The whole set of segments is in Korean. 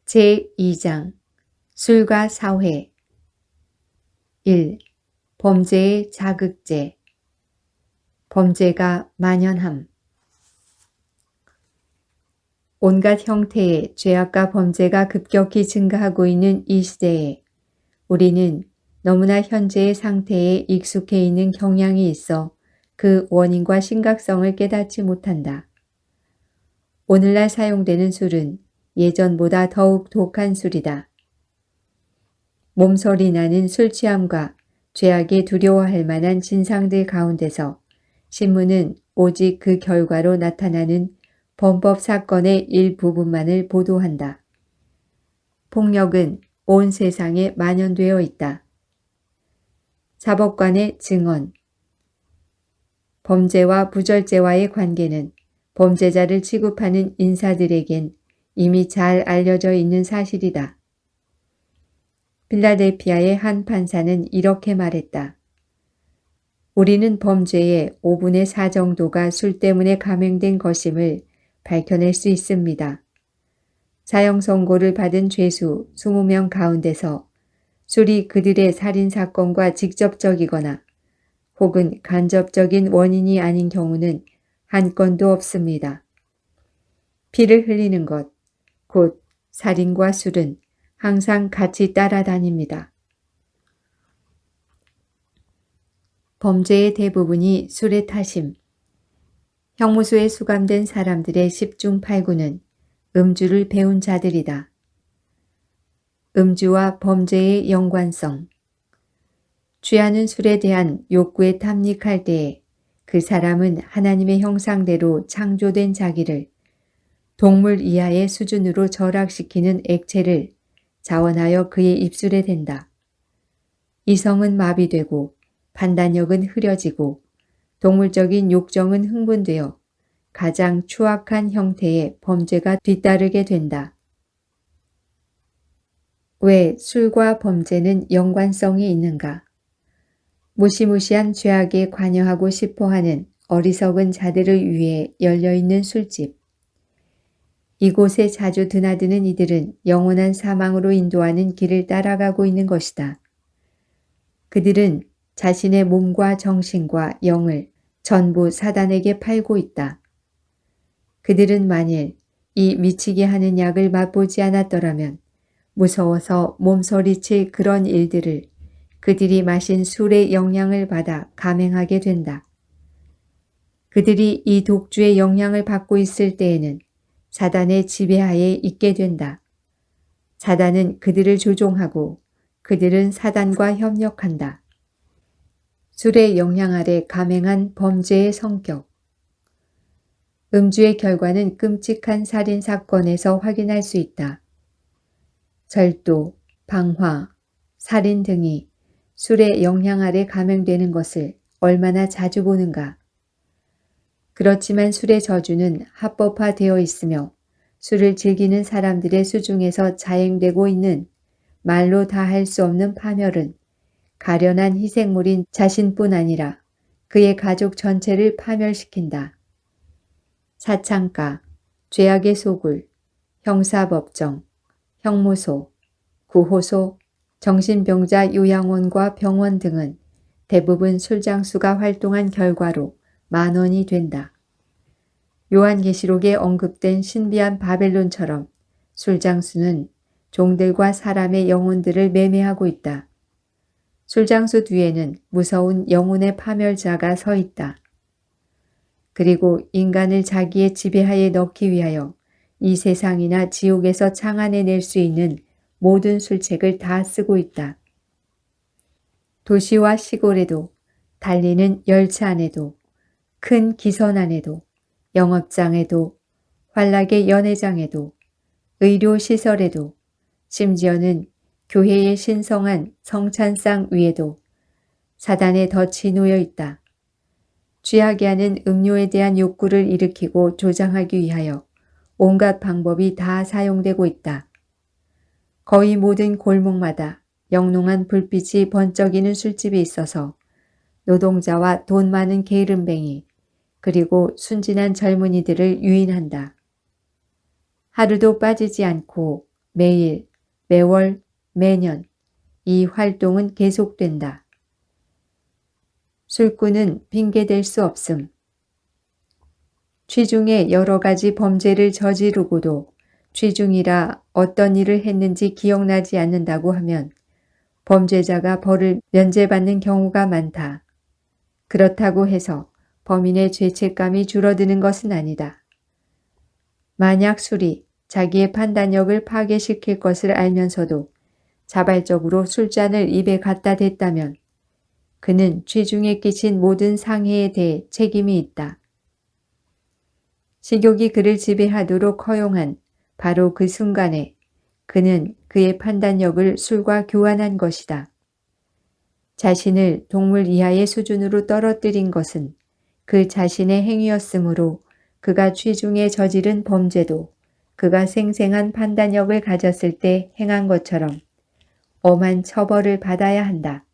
제2장 술과 사회 1. 범죄의 자극제 범죄가 만연함 온갖 형태의 죄악과 범죄가 급격히 증가하고 있는 이 시대에 우리는 너무나 현재의 상태에 익숙해 있는 경향이 있어 그 원인과 심각성을 깨닫지 못한다. 오늘날 사용되는 술은 예전보다 더욱 독한 술이다. 몸서리 나는 술 취함과 죄악에 두려워할 만한 진상들 가운데서 신문은 오직 그 결과로 나타나는 범법 사건의 일부분만을 보도한다. 폭력은 온 세상에 만연되어 있다. 사법관의 증언 범죄와 부절제와의 관계는 범죄자를 취급하는 인사들에겐 이미 잘 알려져 있는 사실이다. 필라델피아의 한 판사는 이렇게 말했다. 우리는 범죄의 5분의 4 정도가 술 때문에 감행된 것임을 밝혀낼 수 있습니다. 사형 선고를 받은 죄수 20명 가운데서 술이 그들의 살인사건과 직접적이거나 혹은 간접적인 원인이 아닌 경우는 한 건도 없습니다. 피를 흘리는 것, 곧 살인과 술은 항상 같이 따라다닙니다. 범죄의 대부분이 술의 탓임. 형무소에 수감된 사람들의 10중 8구는 음주를 배운 자들이다. 음주와 범죄의 연관성. 취하는 술에 대한 욕구에 탐닉할 때에 그 사람은 하나님의 형상대로 창조된 자기를 동물 이하의 수준으로 절약시키는 액체를 자원하여 그의 입술에 댄다. 이성은 마비되고 판단력은 흐려지고 동물적인 욕정은 흥분되어 가장 추악한 형태의 범죄가 뒤따르게 된다. 왜 술과 범죄는 연관성이 있는가? 무시무시한 죄악에 관여하고 싶어하는 어리석은 자들을 위해 열려있는 술집. 이곳에 자주 드나드는 이들은 영원한 사망으로 인도하는 길을 따라가고 있는 것이다. 그들은 자신의 몸과 정신과 영을 전부 사단에게 팔고 있다. 그들은 만일 이 미치게 하는 약을 맛보지 않았더라면 무서워서 몸서리칠 그런 일들을 그들이 마신 술의 영향을 받아 감행하게 된다. 그들이 이 독주의 영향을 받고 있을 때에는 사단의 지배하에 있게 된다. 사단은 그들을 조종하고 그들은 사단과 협력한다. 술의 영향 아래 감행한 범죄의 성격. 음주의 결과는 끔찍한 살인사건에서 확인할 수 있다. 절도, 방화, 살인 등이 술의 영향 아래 감행되는 것을 얼마나 자주 보는가. 그렇지만 술의 저주는 합법화되어 있으며 술을 즐기는 사람들의 수중에서 자행되고 있는 말로 다 할 수 없는 파멸은 가련한 희생물인 자신뿐 아니라 그의 가족 전체를 파멸시킨다. 사창가, 죄악의 소굴, 형사법정, 형무소, 구호소, 정신병자 요양원과 병원 등은 대부분 술장수가 활동한 결과로 만원이 된다. 요한계시록에 언급된 신비한 바벨론처럼 술장수는 종들과 사람의 영혼들을 매매하고 있다. 술장수 뒤에는 무서운 영혼의 파멸자가 서 있다. 그리고 인간을 자기의 지배하에 넣기 위하여 이 세상이나 지옥에서 창안해낼 수 있는 모든 술책을 다 쓰고 있다. 도시와 시골에도, 달리는 열차 안에도, 큰 기선 안에도, 영업장에도, 환락의 연회장에도, 의료시설에도, 심지어는 교회의 신성한 성찬상 위에도 사단의 덫이 놓여 있다. 취하게 하는 음료에 대한 욕구를 일으키고 조장하기 위하여 온갖 방법이 다 사용되고 있다. 거의 모든 골목마다 영롱한 불빛이 번쩍이는 술집이 있어서 노동자와 돈 많은 게으름뱅이 그리고 순진한 젊은이들을 유인한다. 하루도 빠지지 않고 매일, 매월, 매년 이 활동은 계속된다. 술꾼은 핑계댈 수 없음. 취중에 여러 가지 범죄를 저지르고도 취중이라 어떤 일을 했는지 기억나지 않는다고 하면 범죄자가 벌을 면제받는 경우가 많다. 그렇다고 해서 범인의 죄책감이 줄어드는 것은 아니다. 만약 술이 자기의 판단력을 파괴시킬 것을 알면서도 자발적으로 술잔을 입에 갖다 댔다면 그는 취중에 끼친 모든 상해에 대해 책임이 있다. 식욕이 그를 지배하도록 허용한 바로 그 순간에 그는 그의 판단력을 술과 교환한 것이다. 자신을 동물 이하의 수준으로 떨어뜨린 것은 그 자신의 행위였으므로 그가 취중에 저지른 범죄도 그가 생생한 판단력을 가졌을 때 행한 것처럼 엄한 처벌을 받아야 한다.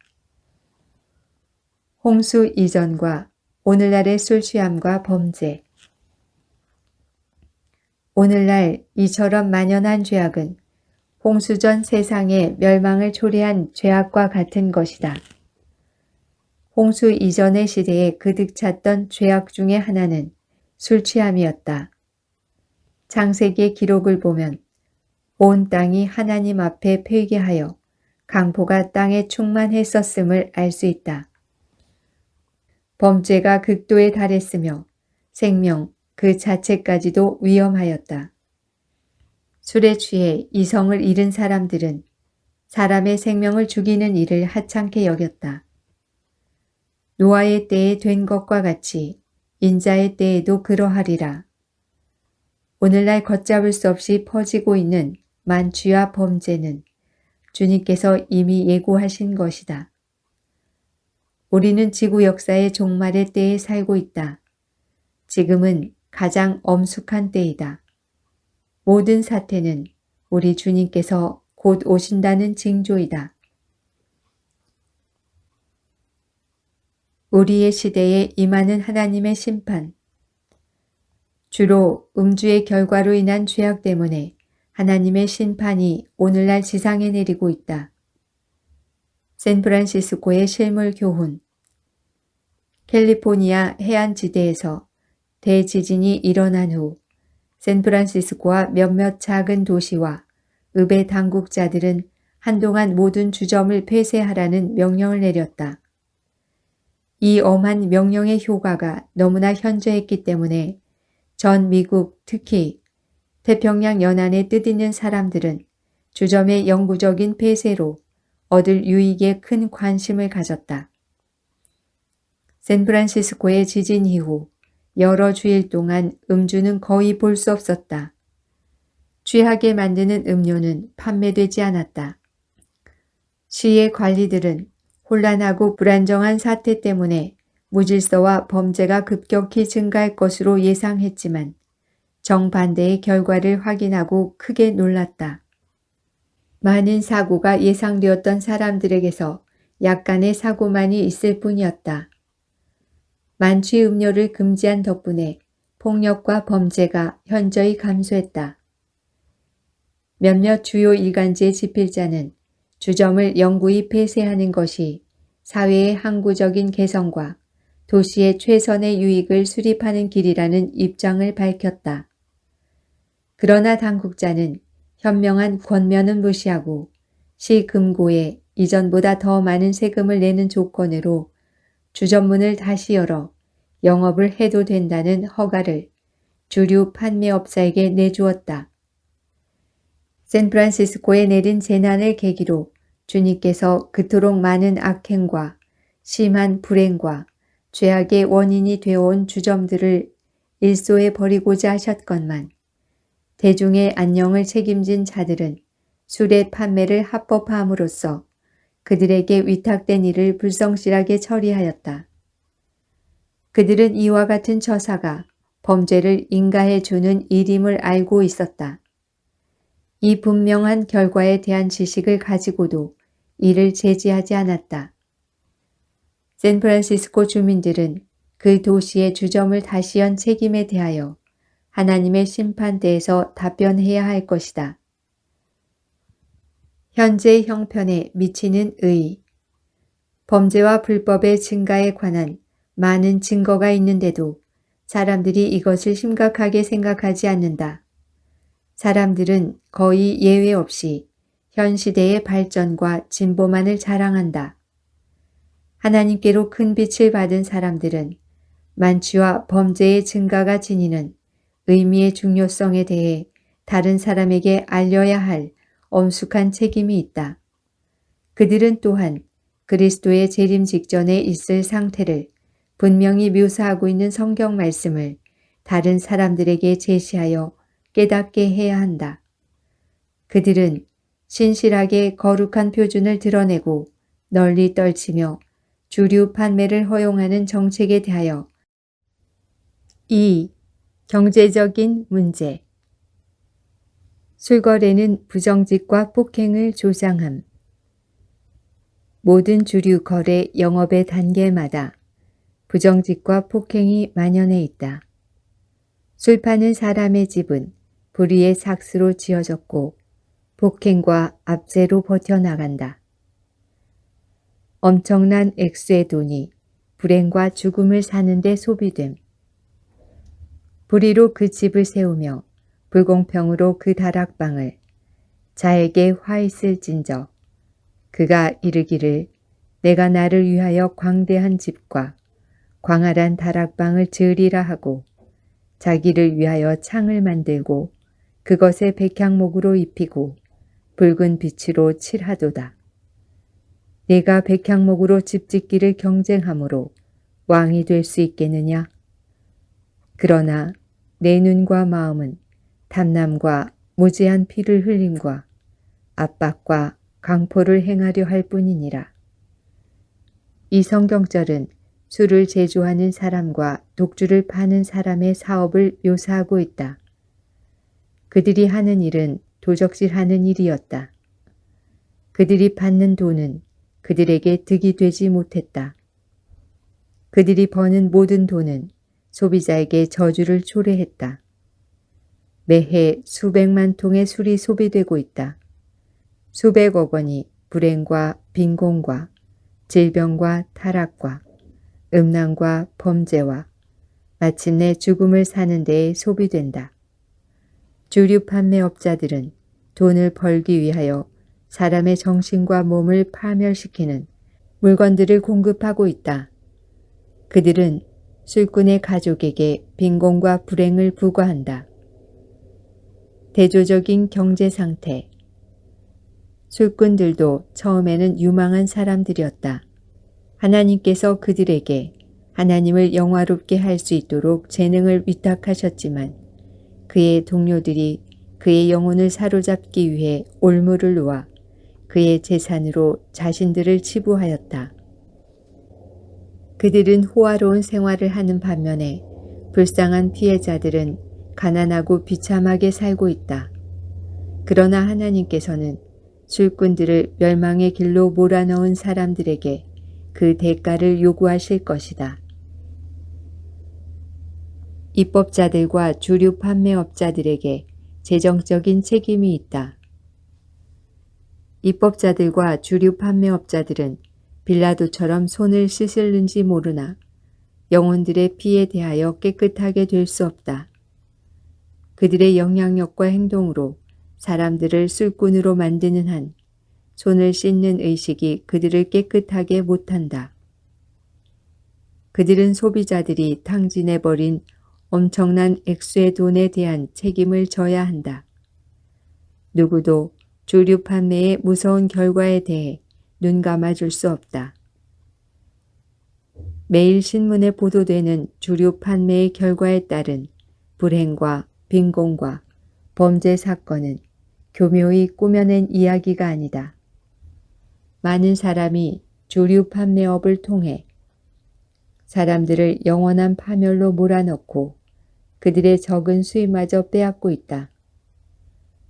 홍수 이전과 오늘날의 술 취함과 범죄. 오늘날 이처럼 만연한 죄악은 홍수 전 세상의 멸망을 초래한 죄악과 같은 것이다. 홍수 이전의 시대에 그득 찼던 죄악 중의 하나는 술 취함이었다. 창세기의 기록을 보면 온 땅이 하나님 앞에 회개하여 강포가 땅에 충만했었음을 알 수 있다. 범죄가 극도에 달했으며 생명 그 자체까지도 위험하였다. 술에 취해 이성을 잃은 사람들은 사람의 생명을 죽이는 일을 하찮게 여겼다. 노아의 때에 된 것과 같이 인자의 때에도 그러하리라. 오늘날 걷잡을 수 없이 퍼지고 있는 만취와 범죄는 주님께서 이미 예고하신 것이다. 우리는 지구 역사의 종말의 때에 살고 있다. 지금은 가장 엄숙한 때이다. 모든 사태는 우리 주님께서 곧 오신다는 징조이다. 우리의 시대에 임하는 하나님의 심판. 주로 음주의 결과로 인한 죄악 때문에 하나님의 심판이 오늘날 지상에 내리고 있다. 샌프란시스코의 실물 교훈. 캘리포니아 해안지대에서 대지진이 일어난 후 샌프란시스코와 몇몇 작은 도시와 읍의 당국자들은 한동안 모든 주점을 폐쇄하라는 명령을 내렸다. 이 엄한 명령의 효과가 너무나 현저했기 때문에 전 미국, 특히 태평양 연안에 뜻있는 사람들은 주점의 영구적인 폐쇄로 얻을 유익에 큰 관심을 가졌다. 샌프란시스코의 지진 이후 여러 주일 동안 음주는 거의 볼 수 없었다. 취하게 만드는 음료는 판매되지 않았다. 시의 관리들은 혼란하고 불안정한 사태 때문에 무질서와 범죄가 급격히 증가할 것으로 예상했지만 정반대의 결과를 확인하고 크게 놀랐다. 많은 사고가 예상되었던 사람들에게서 약간의 사고만이 있을 뿐이었다. 만취 음료를 금지한 덕분에 폭력과 범죄가 현저히 감소했다. 몇몇 주요 일간지의 집필자는 주점을 영구히 폐쇄하는 것이 사회의 항구적인 개선과 도시의 최선의 유익을 수립하는 길이라는 입장을 밝혔다. 그러나 당국자는 현명한 권면은 무시하고 시 금고에 이전보다 더 많은 세금을 내는 조건으로 주점문을 다시 열어 영업을 해도 된다는 허가를 주류 판매업자에게 내주었다. 샌프란시스코에 내린 재난을 계기로 주님께서 그토록 많은 악행과 심한 불행과 죄악의 원인이 되어온 주점들을 일소에 버리고자 하셨건만 대중의 안녕을 책임진 자들은 술의 판매를 합법화함으로써 그들에게 위탁된 일을 불성실하게 처리하였다. 그들은 이와 같은 처사가 범죄를 인가해 주는 일임을 알고 있었다. 이 분명한 결과에 대한 지식을 가지고도 이를 제지하지 않았다. 샌프란시스코 주민들은 그 도시의 주점을 다시 연 책임에 대하여 하나님의 심판대에서 답변해야 할 것이다. 현재 형편에 미치는 의. 범죄와 불법의 증가에 관한 많은 증거가 있는데도 사람들이 이것을 심각하게 생각하지 않는다. 사람들은 거의 예외 없이 현 시대의 발전과 진보만을 자랑한다. 하나님께로 큰 빛을 받은 사람들은 만취와 범죄의 증가가 지니는 의미의 중요성에 대해 다른 사람에게 알려야 할 엄숙한 책임이 있다. 그들은 또한 그리스도의 재림 직전에 있을 상태를 분명히 묘사하고 있는 성경 말씀을 다른 사람들에게 제시하여 깨닫게 해야 한다. 그들은 신실하게 거룩한 표준을 드러내고 널리 떨치며 주류 판매를 허용하는 정책에 대하여 2. 경제적인 문제. 술거래는 부정직과 폭행을 조장함. 모든 주류 거래 영업의 단계마다 부정직과 폭행이 만연해 있다. 술 파는 사람의 집은 불의의 삭스로 지어졌고 폭행과 압제로 버텨나간다. 엄청난 액수의 돈이 불행과 죽음을 사는 데 소비됨. 불의로 그 집을 세우며 불공평으로 그 다락방을 자에게 화 있을진저 그가 이르기를 내가 나를 위하여 광대한 집과 광활한 다락방을 지으리라 하고 자기를 위하여 창을 만들고 그것에 백향목으로 입히고 붉은 빛으로 칠하도다. 내가 백향목으로 집 짓기를 경쟁함으로 왕이 될 수 있겠느냐? 그러나 내 눈과 마음은 탐남과 무지한 피를 흘림과 압박과 강포를 행하려 할 뿐이니라. 이 성경절은 술을 제조하는 사람과 독주를 파는 사람의 사업을 묘사하고 있다. 그들이 하는 일은 도적질하는 일이었다. 그들이 받는 돈은 그들에게 득이 되지 못했다. 그들이 버는 모든 돈은 소비자에게 저주를 초래했다. 매해 수백만 통의 술이 소비되고 있다. 수백억 원이 불행과 빈곤과 질병과 타락과 음란과 범죄와 마침내 죽음을 사는 데에 소비된다. 주류 판매업자들은 돈을 벌기 위하여 사람의 정신과 몸을 파멸시키는 물건들을 공급하고 있다. 그들은 술꾼의 가족에게 빈곤과 불행을 부과한다. 대조적인 경제 상태. 술꾼들도 처음에는 유망한 사람들이었다. 하나님께서 그들에게 하나님을 영화롭게 할 수 있도록 재능을 위탁하셨지만 그의 동료들이 그의 영혼을 사로잡기 위해 올무를 놓아 그의 재산으로 자신들을 치부하였다. 그들은 호화로운 생활을 하는 반면에 불쌍한 피해자들은 가난하고 비참하게 살고 있다. 그러나 하나님께서는 술꾼들을 멸망의 길로 몰아넣은 사람들에게 그 대가를 요구하실 것이다. 입법자들과 주류 판매업자들에게 재정적인 책임이 있다. 입법자들과 주류 판매업자들은 빌라도처럼 손을 씻을는지 모르나 영혼들의 피에 대하여 깨끗하게 될 수 없다. 그들의 영향력과 행동으로 사람들을 술꾼으로 만드는 한 손을 씻는 의식이 그들을 깨끗하게 못한다. 그들은 소비자들이 탕진해버린 엄청난 액수의 돈에 대한 책임을 져야 한다. 누구도 주류 판매의 무서운 결과에 대해 눈 감아줄 수 없다. 매일 신문에 보도되는 주류 판매의 결과에 따른 불행과 빈곤과 범죄 사건은 교묘히 꾸며낸 이야기가 아니다. 많은 사람이 주류 판매업을 통해 사람들을 영원한 파멸로 몰아넣고 그들의 적은 수입마저 빼앗고 있다.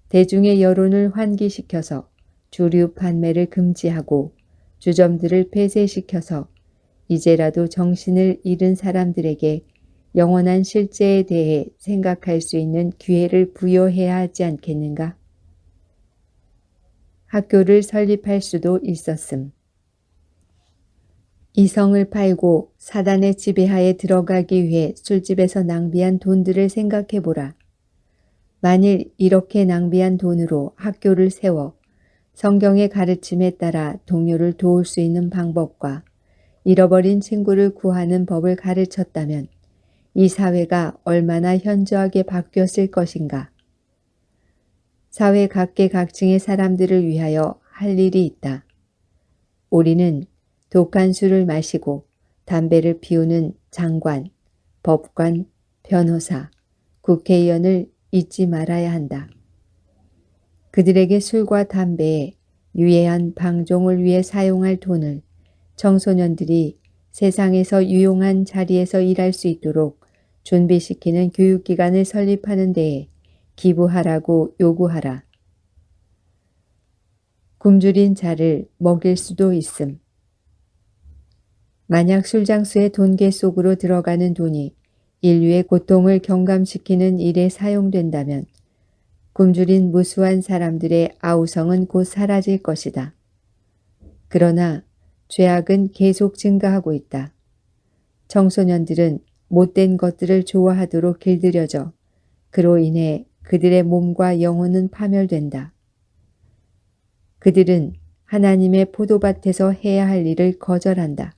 대중의 여론을 환기시켜서 주류 판매를 금지하고 주점들을 폐쇄시켜서 이제라도 정신을 잃은 사람들에게 영원한 실제에 대해 생각할 수 있는 기회를 부여해야 하지 않겠는가? 학교를 설립할 수도 있었음. 이성을 팔고 사단의 지배하에 들어가기 위해 술집에서 낭비한 돈들을 생각해보라. 만일 이렇게 낭비한 돈으로 학교를 세워 성경의 가르침에 따라 동료를 도울 수 있는 방법과 잃어버린 친구를 구하는 법을 가르쳤다면 이 사회가 얼마나 현저하게 바뀌었을 것인가. 사회 각계각층의 사람들을 위하여 할 일이 있다. 우리는 독한 술을 마시고 담배를 피우는 장관, 법관, 변호사, 국회의원을 잊지 말아야 한다. 그들에게 술과 담배에 유해한 방종을 위해 사용할 돈을 청소년들이 세상에서 유용한 자리에서 일할 수 있도록 준비시키는 교육기관을 설립하는 데에 기부하라고 요구하라. 굶주린 자를 먹일 수도 있음. 만약 술장수의 돈계 속으로 들어가는 돈이 인류의 고통을 경감시키는 일에 사용된다면 굶주린 무수한 사람들의 아우성은 곧 사라질 것이다. 그러나 죄악은 계속 증가하고 있다. 청소년들은 못된 것들을 좋아하도록 길들여져 그로 인해 그들의 몸과 영혼은 파멸된다. 그들은 하나님의 포도밭에서 해야 할 일을 거절한다.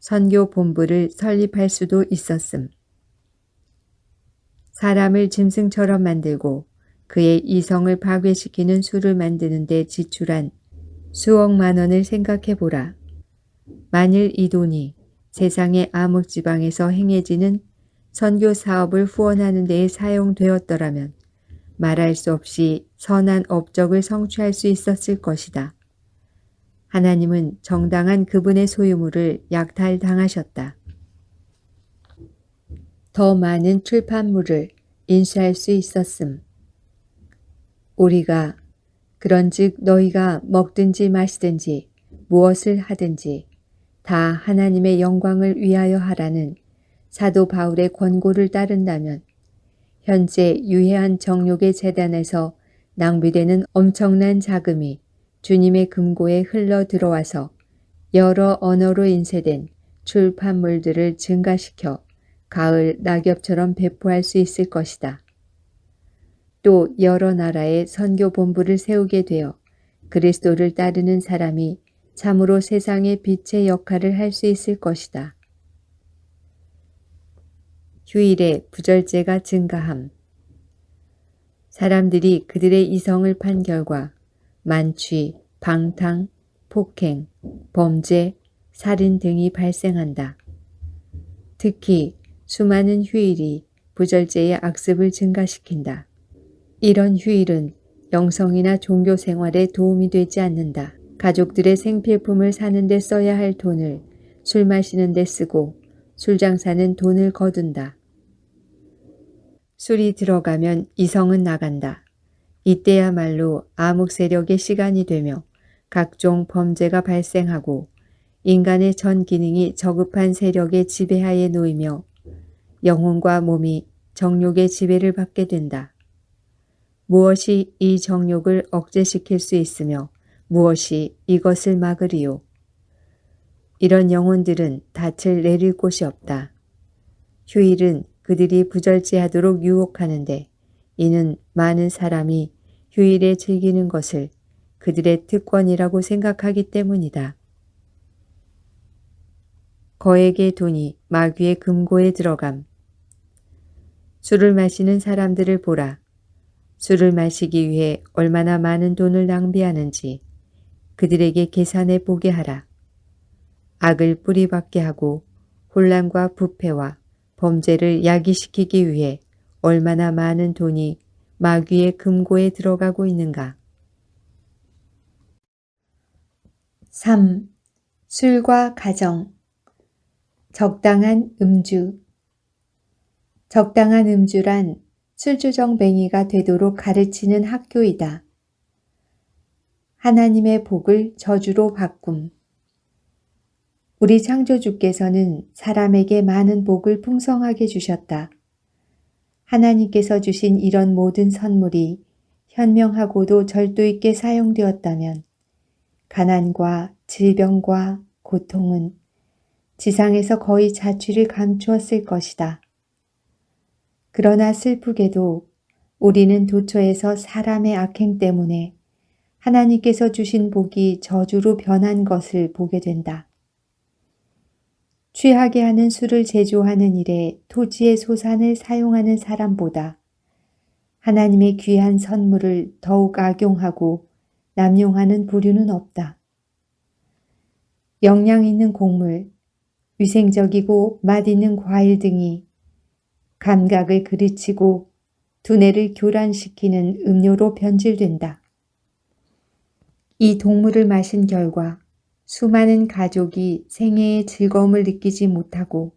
선교 본부를 설립할 수도 있었음. 사람을 짐승처럼 만들고 그의 이성을 파괴시키는 술을 만드는 데 지출한 수억만 원을 생각해 보라. 만일 이 돈이 세상의 암흑지방에서 행해지는 선교 사업을 후원하는 데에 사용되었더라면 말할 수 없이 선한 업적을 성취할 수 있었을 것이다. 하나님은 정당한 그분의 소유물을 약탈당하셨다. 더 많은 출판물을 인쇄할 수 있었음. 우리가 그런즉 너희가 먹든지 마시든지 무엇을 하든지 다 하나님의 영광을 위하여 하라는 사도 바울의 권고를 따른다면 현재 유해한 정욕의 재단에서 낭비되는 엄청난 자금이 주님의 금고에 흘러 들어와서 여러 언어로 인쇄된 출판물들을 증가시켜 가을 낙엽처럼 배포할 수 있을 것이다. 또 여러 나라의 선교 본부를 세우게 되어 그리스도를 따르는 사람이 참으로 세상의 빛의 역할을 할 수 있을 것이다. 휴일에 부절제가 증가함. 사람들이 그들의 이성을 판 결과 만취, 방탕, 폭행, 범죄, 살인 등이 발생한다. 특히 수많은 휴일이 부절제의 악습을 증가시킨다. 이런 휴일은 영성이나 종교 생활에 도움이 되지 않는다. 가족들의 생필품을 사는 데 써야 할 돈을 술 마시는 데 쓰고 술장사는 돈을 거둔다. 술이 들어가면 이성은 나간다. 이때야말로 암흑 세력의 시간이 되며 각종 범죄가 발생하고 인간의 전 기능이 저급한 세력의 지배하에 놓이며 영혼과 몸이 정욕의 지배를 받게 된다. 무엇이 이 정욕을 억제시킬 수 있으며 무엇이 이것을 막으리요. 이런 영혼들은 닻을 내릴 곳이 없다. 휴일은 그들이 부절제하도록 유혹하는데 이는 많은 사람이 휴일에 즐기는 것을 그들의 특권이라고 생각하기 때문이다. 거액의 돈이 마귀의 금고에 들어감. 술을 마시는 사람들을 보라. 술을 마시기 위해 얼마나 많은 돈을 낭비하는지 그들에게 계산해 보게 하라. 악을 뿌리박게 하고 혼란과 부패와 범죄를 야기시키기 위해 얼마나 많은 돈이 마귀의 금고에 들어가고 있는가. 3. 술과 가정. 적당한 음주. 적당한 음주란 술주정뱅이가 되도록 가르치는 학교이다. 하나님의 복을 저주로 바꿈. 우리 창조주께서는 사람에게 많은 복을 풍성하게 주셨다. 하나님께서 주신 이런 모든 선물이 현명하고도 절도 있게 사용되었다면 가난과 질병과 고통은 지상에서 거의 자취를 감추었을 것이다. 그러나 슬프게도 우리는 도처에서 사람의 악행 때문에 하나님께서 주신 복이 저주로 변한 것을 보게 된다. 취하게 하는 술을 제조하는 일에 토지의 소산을 사용하는 사람보다 하나님의 귀한 선물을 더욱 악용하고 남용하는 부류는 없다. 영양 있는 곡물, 위생적이고 맛있는 과일 등이 감각을 그르치고 두뇌를 교란시키는 음료로 변질된다. 이 동물을 마신 결과 수많은 가족이 생애의 즐거움을 느끼지 못하고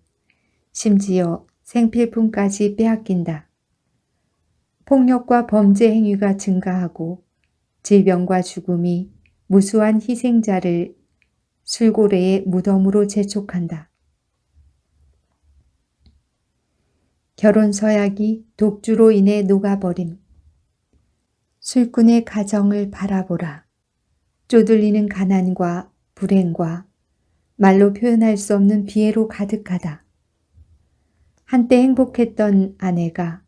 심지어 생필품까지 빼앗긴다. 폭력과 범죄 행위가 증가하고 질병과 죽음이 무수한 희생자를 술고래의 무덤으로 재촉한다. 결혼 서약이 독주로 인해 녹아버림. 술꾼의 가정을 바라보라. 쪼들리는 가난과 불행과 말로 표현할 수 없는 비애로 가득하다. 한때 행복했던 아내가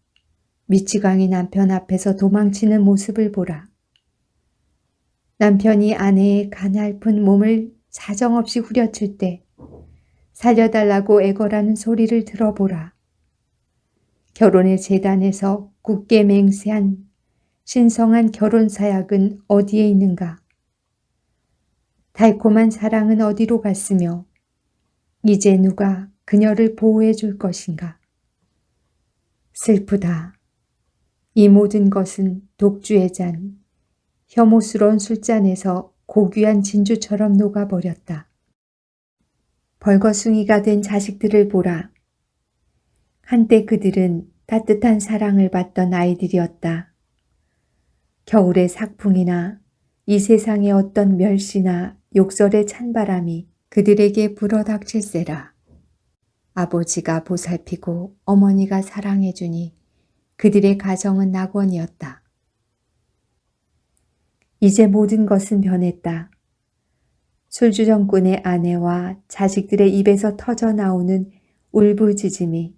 미치광이 남편 앞에서 도망치는 모습을 보라. 남편이 아내의 가냘픈 몸을 사정없이 후려칠 때 살려달라고 애걸하는 소리를 들어보라. 결혼의 제단에서 굳게 맹세한 신성한 결혼 사약은 어디에 있는가? 달콤한 사랑은 어디로 갔으며 이제 누가 그녀를 보호해 줄 것인가? 슬프다. 이 모든 것은 독주의 잔, 혐오스러운 술잔에서 고귀한 진주처럼 녹아버렸다. 벌거숭이가 된 자식들을 보라. 한때 그들은 따뜻한 사랑을 받던 아이들이었다. 겨울의 삭풍이나 이 세상의 어떤 멸시나 욕설의 찬바람이 그들에게 불어닥칠세라. 아버지가 보살피고 어머니가 사랑해주니 그들의 가정은 낙원이었다. 이제 모든 것은 변했다. 술주정꾼의 아내와 자식들의 입에서 터져 나오는 울부짖음이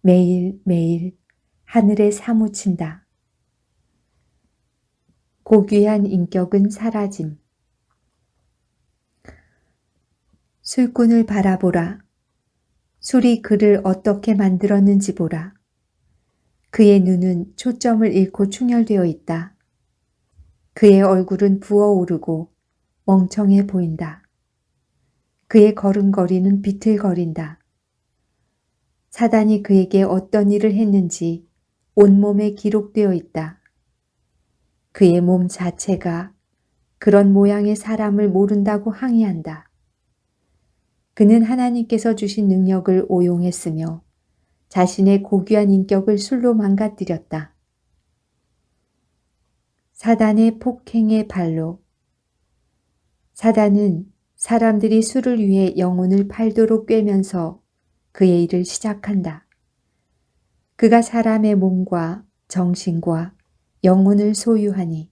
매일매일 하늘에 사무친다. 고귀한 인격은 사라짐. 술꾼을 바라보라. 술이 그를 어떻게 만들었는지 보라. 그의 눈은 초점을 잃고 충혈되어 있다. 그의 얼굴은 부어오르고 멍청해 보인다. 그의 걸음걸이는 비틀거린다. 사단이 그에게 어떤 일을 했는지 온몸에 기록되어 있다. 그의 몸 자체가 그런 모양의 사람을 모른다고 항의한다. 그는 하나님께서 주신 능력을 오용했으며 자신의 고귀한 인격을 술로 망가뜨렸다. 사단의 폭행의 발로. 사단은 사람들이 술을 위해 영혼을 팔도록 꿰면서 그의 일을 시작한다. 그가 사람의 몸과 정신과 영혼을 소유하니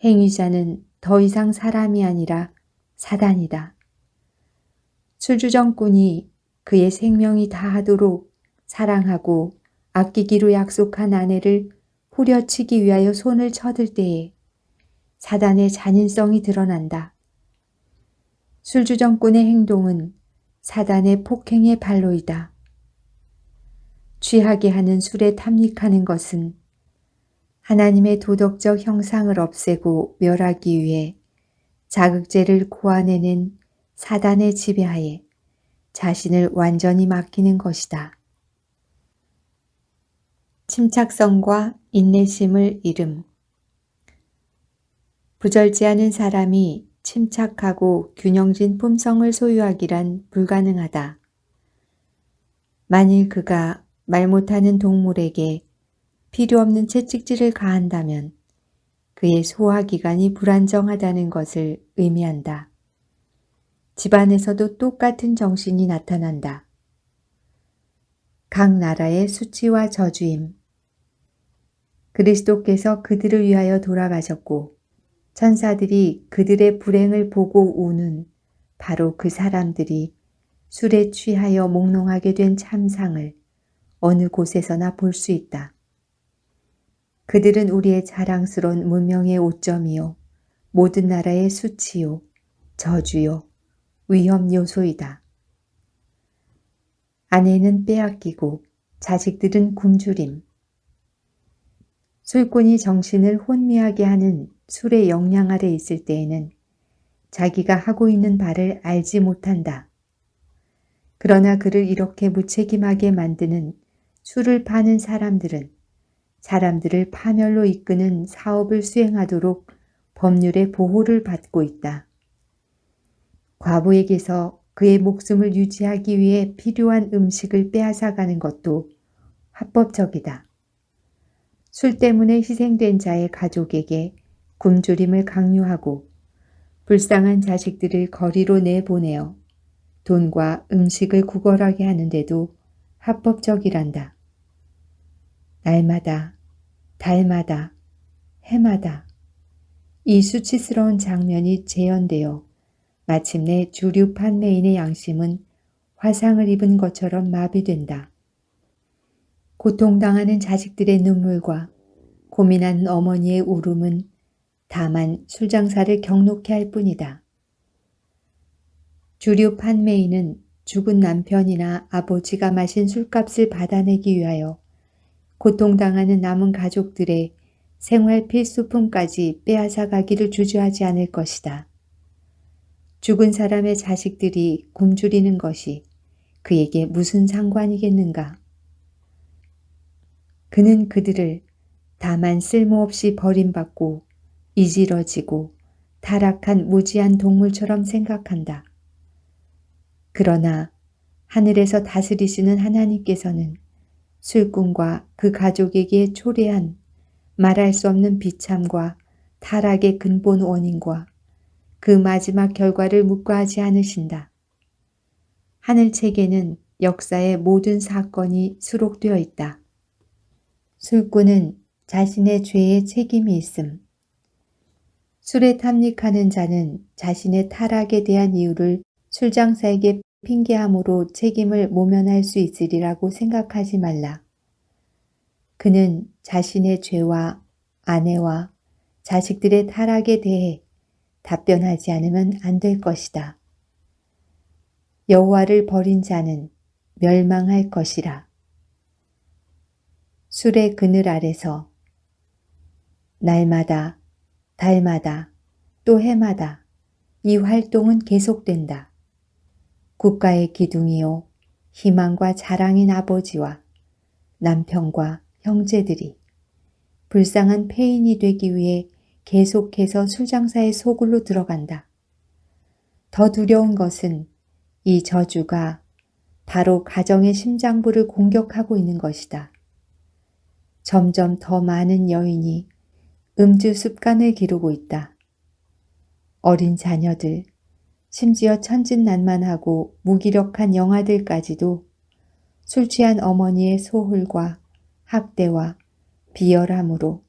행위자는 더 이상 사람이 아니라 사단이다. 술주정꾼이 그의 생명이 다하도록 사랑하고 아끼기로 약속한 아내를 후려치기 위하여 손을 쳐들 때에 사단의 잔인성이 드러난다. 술주정꾼의 행동은 사단의 폭행의 발로이다. 취하게 하는 술에 탐닉하는 것은 하나님의 도덕적 형상을 없애고 멸하기 위해 자극제를 고안해낸 사단의 지배하에 자신을 완전히 맡기는 것이다. 침착성과 인내심을 잃음. 부절제하는 사람이 침착하고 균형진 품성을 소유하기란 불가능하다. 만일 그가 말 못하는 동물에게 필요 없는 채찍질을 가한다면 그의 소화기관이 불안정하다는 것을 의미한다. 집안에서도 똑같은 정신이 나타난다. 각 나라의 수치와 저주임. 그리스도께서 그들을 위하여 돌아가셨고 천사들이 그들의 불행을 보고 우는 바로 그 사람들이 술에 취하여 몽롱하게 된 참상을 어느 곳에서나 볼 수 있다. 그들은 우리의 자랑스러운 문명의 오점이요 모든 나라의 수치요 저주요 위험 요소이다. 아내는 빼앗기고 자식들은 굶주림. 술꾼이 정신을 혼미하게 하는 술의 영향 아래 있을 때에는 자기가 하고 있는 바를 알지 못한다. 그러나 그를 이렇게 무책임하게 만드는 술을 파는 사람들은 사람들을 파멸로 이끄는 사업을 수행하도록 법률의 보호를 받고 있다. 과부에게서 그의 목숨을 유지하기 위해 필요한 음식을 빼앗아가는 것도 합법적이다. 술 때문에 희생된 자의 가족에게 굶주림을 강요하고 불쌍한 자식들을 거리로 내보내어 돈과 음식을 구걸하게 하는데도 합법적이란다. 날마다, 달마다, 해마다 이 수치스러운 장면이 재현되어 마침내 주류 판매인의 양심은 화상을 입은 것처럼 마비된다. 고통당하는 자식들의 눈물과 고민하는 어머니의 울음은 다만 술장사를 격노케 할 뿐이다. 주류 판매인은 죽은 남편이나 아버지가 마신 술값을 받아내기 위하여 고통당하는 남은 가족들의 생활 필수품까지 빼앗아 가기를 주저하지 않을 것이다. 죽은 사람의 자식들이 굶주리는 것이 그에게 무슨 상관이겠는가? 그는 그들을 다만 쓸모없이 버림받고 이지러지고 타락한 무지한 동물처럼 생각한다. 그러나 하늘에서 다스리시는 하나님께서는 술꾼과 그 가족에게 초래한 말할 수 없는 비참과 타락의 근본 원인과 그 마지막 결과를 묵과하지 않으신다. 하늘책에는 역사의 모든 사건이 수록되어 있다. 술꾼은 자신의 죄에 책임이 있음. 술에 탐닉하는 자는 자신의 타락에 대한 이유를 술장사에게 핑계함으로 책임을 모면할 수 있으리라고 생각하지 말라. 그는 자신의 죄와 아내와 자식들의 타락에 대해 답변하지 않으면 안 될 것이다. 여호와를 버린 자는 멸망할 것이라. 술의 그늘 아래서 날마다, 달마다, 또 해마다 이 활동은 계속된다. 국가의 기둥이요, 희망과 자랑인 아버지와 남편과 형제들이 불쌍한 폐인이 되기 위해 계속해서 술장사의 소굴로 들어간다. 더 두려운 것은 이 저주가 바로 가정의 심장부를 공격하고 있는 것이다. 점점 더 많은 여인이 음주 습관을 기르고 있다. 어린 자녀들, 심지어 천진난만하고 무기력한 영아들까지도 술 취한 어머니의 소홀과 학대와 비열함으로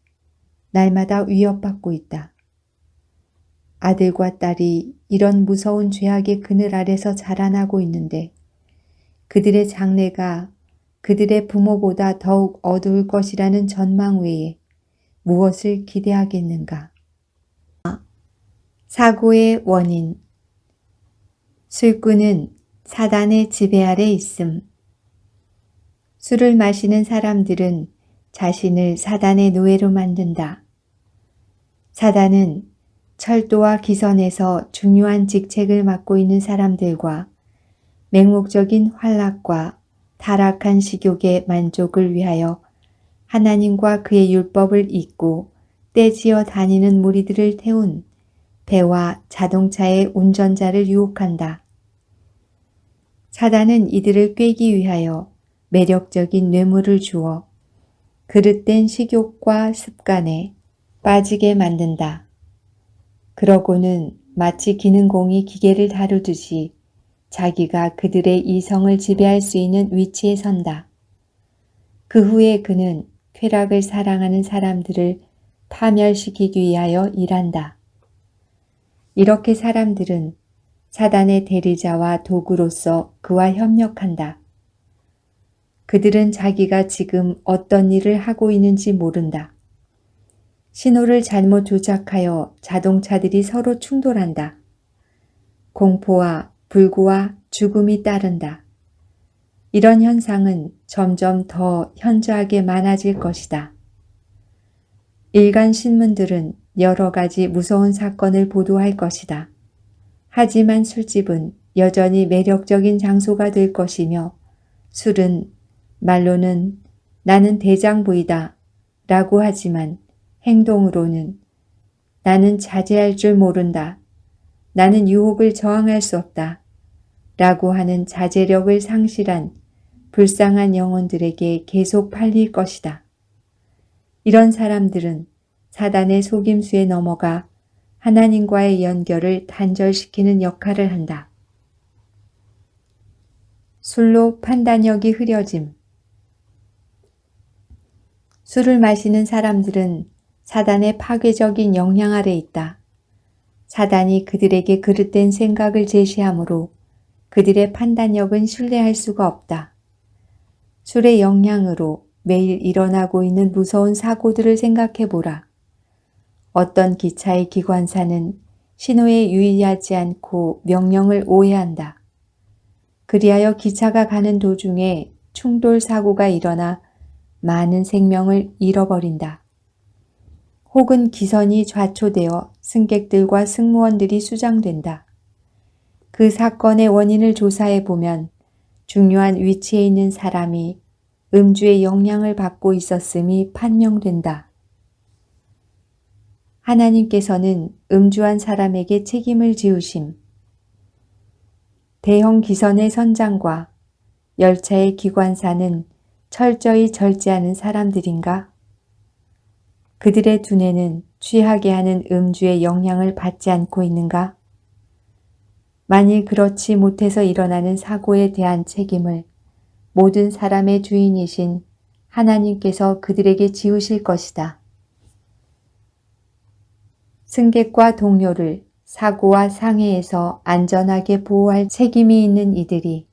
날마다 위협받고 있다. 아들과 딸이 이런 무서운 죄악의 그늘 아래서 자라나고 있는데 그들의 장래가 그들의 부모보다 더욱 어두울 것이라는 전망 외에 무엇을 기대하겠는가? 사고의 원인. 술꾼은 사단의 지배 아래 있음. 술을 마시는 사람들은 자신을 사단의 노예로 만든다. 사단은 철도와 기선에서 중요한 직책을 맡고 있는 사람들과 맹목적인 환락과 타락한 식욕의 만족을 위하여 하나님과 그의 율법을 잊고 떼지어 다니는 무리들을 태운 배와 자동차의 운전자를 유혹한다. 사단은 이들을 꿰기 위하여 매력적인 뇌물을 주어 그릇된 식욕과 습관에 빠지게 만든다. 그러고는 마치 기능공이 기계를 다루듯이 자기가 그들의 이성을 지배할 수 있는 위치에 선다. 그 후에 그는 쾌락을 사랑하는 사람들을 파멸시키기 위하여 일한다. 이렇게 사람들은 사단의 대리자와 도구로서 그와 협력한다. 그들은 자기가 지금 어떤 일을 하고 있는지 모른다. 신호를 잘못 조작하여 자동차들이 서로 충돌한다. 공포와 불구와 죽음이 따른다. 이런 현상은 점점 더 현저하게 많아질 것이다. 일간 신문들은 여러 가지 무서운 사건을 보도할 것이다. 하지만 술집은 여전히 매력적인 장소가 될 것이며 술은 말로는 나는 대장부이다 라고 하지만 행동으로는 나는 자제할 줄 모른다. 나는 유혹을 저항할 수 없다. 라고 하는 자제력을 상실한 불쌍한 영혼들에게 계속 팔릴 것이다. 이런 사람들은 사단의 속임수에 넘어가 하나님과의 연결을 단절시키는 역할을 한다. 술로 판단력이 흐려짐. 술을 마시는 사람들은 사단의 파괴적인 영향 아래 있다. 사단이 그들에게 그릇된 생각을 제시하므로 그들의 판단력은 신뢰할 수가 없다. 술의 영향으로 매일 일어나고 있는 무서운 사고들을 생각해 보라. 어떤 기차의 기관사는 신호에 유의하지 않고 명령을 오해한다. 그리하여 기차가 가는 도중에 충돌 사고가 일어나 많은 생명을 잃어버린다. 혹은 기선이 좌초되어 승객들과 승무원들이 수장된다. 그 사건의 원인을 조사해 보면 중요한 위치에 있는 사람이 음주의 영향을 받고 있었음이 판명된다. 하나님께서는 음주한 사람에게 책임을 지우심. 대형 기선의 선장과 열차의 기관사는 철저히 절제하는 사람들인가? 그들의 두뇌는 취하게 하는 음주의 영향을 받지 않고 있는가? 만일 그렇지 못해서 일어나는 사고에 대한 책임을 모든 사람의 주인이신 하나님께서 그들에게 지우실 것이다. 승객과 동료를 사고와 상해에서 안전하게 보호할 책임이 있는 이들이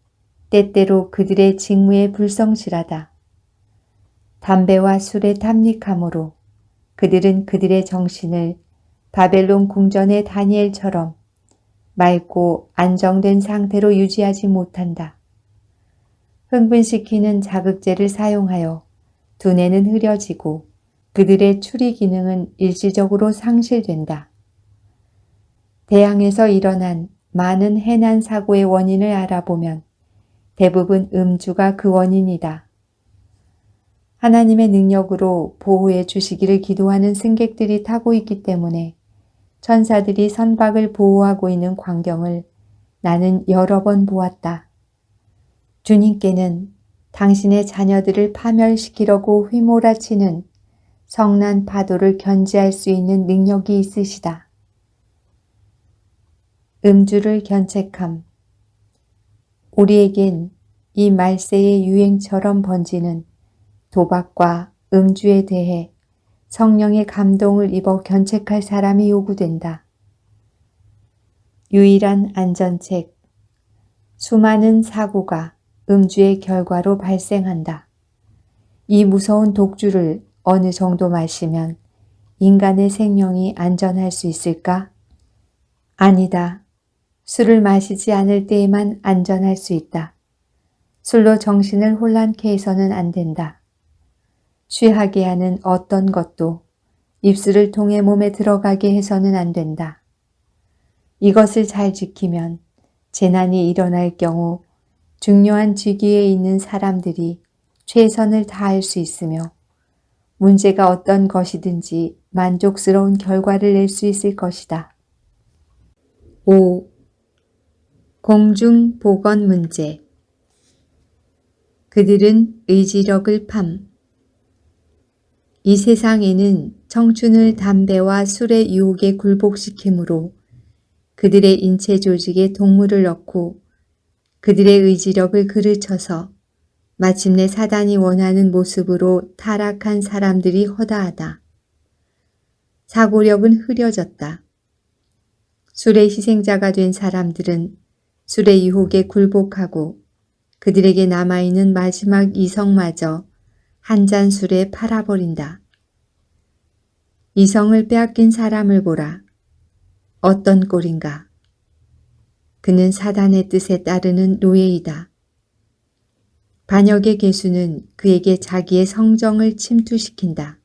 때때로 그들의 직무에 불성실하다. 담배와 술에 탐닉함으로 그들은 그들의 정신을 바벨론 궁전의 다니엘처럼 맑고 안정된 상태로 유지하지 못한다. 흥분시키는 자극제를 사용하여 두뇌는 흐려지고 그들의 추리 기능은 일시적으로 상실된다. 대항에서 일어난 많은 해난 사고의 원인을 알아보면 대부분 음주가 그 원인이다. 하나님의 능력으로 보호해 주시기를 기도하는 승객들이 타고 있기 때문에 천사들이 선박을 보호하고 있는 광경을 나는 여러 번 보았다. 주님께는 당신의 자녀들을 파멸시키려고 휘몰아치는 성난 파도를 견제할 수 있는 능력이 있으시다. 음주를 견책함. 우리에겐 이 말세의 유행처럼 번지는 도박과 음주에 대해 성령의 감동을 입어 견책할 사람이 요구된다. 유일한 안전책. 수많은 사고가 음주의 결과로 발생한다. 이 무서운 독주를 어느 정도 마시면 인간의 생명이 안전할 수 있을까? 아니다. 술을 마시지 않을 때에만 안전할 수 있다. 술로 정신을 혼란케 해서는 안 된다. 취하게 하는 어떤 것도 입술을 통해 몸에 들어가게 해서는 안 된다. 이것을 잘 지키면 재난이 일어날 경우 중요한 직위에 있는 사람들이 최선을 다할 수 있으며 문제가 어떤 것이든지 만족스러운 결과를 낼 수 있을 것이다. 5. 공중보건 문제. 그들은 의지력을 팜. 이 세상에는 청춘을 담배와 술의 유혹에 굴복시키므로 그들의 인체 조직에 동물을 넣고 그들의 의지력을 그르쳐서 마침내 사단이 원하는 모습으로 타락한 사람들이 허다하다. 사고력은 흐려졌다. 술의 희생자가 된 사람들은 술의 유혹에 굴복하고 그들에게 남아있는 마지막 이성마저 한 잔 술에 팔아버린다. 이성을 빼앗긴 사람을 보라. 어떤 꼴인가. 그는 사단의 뜻에 따르는 노예이다. 반역의 개수는 그에게 자기의 성정을 침투시킨다.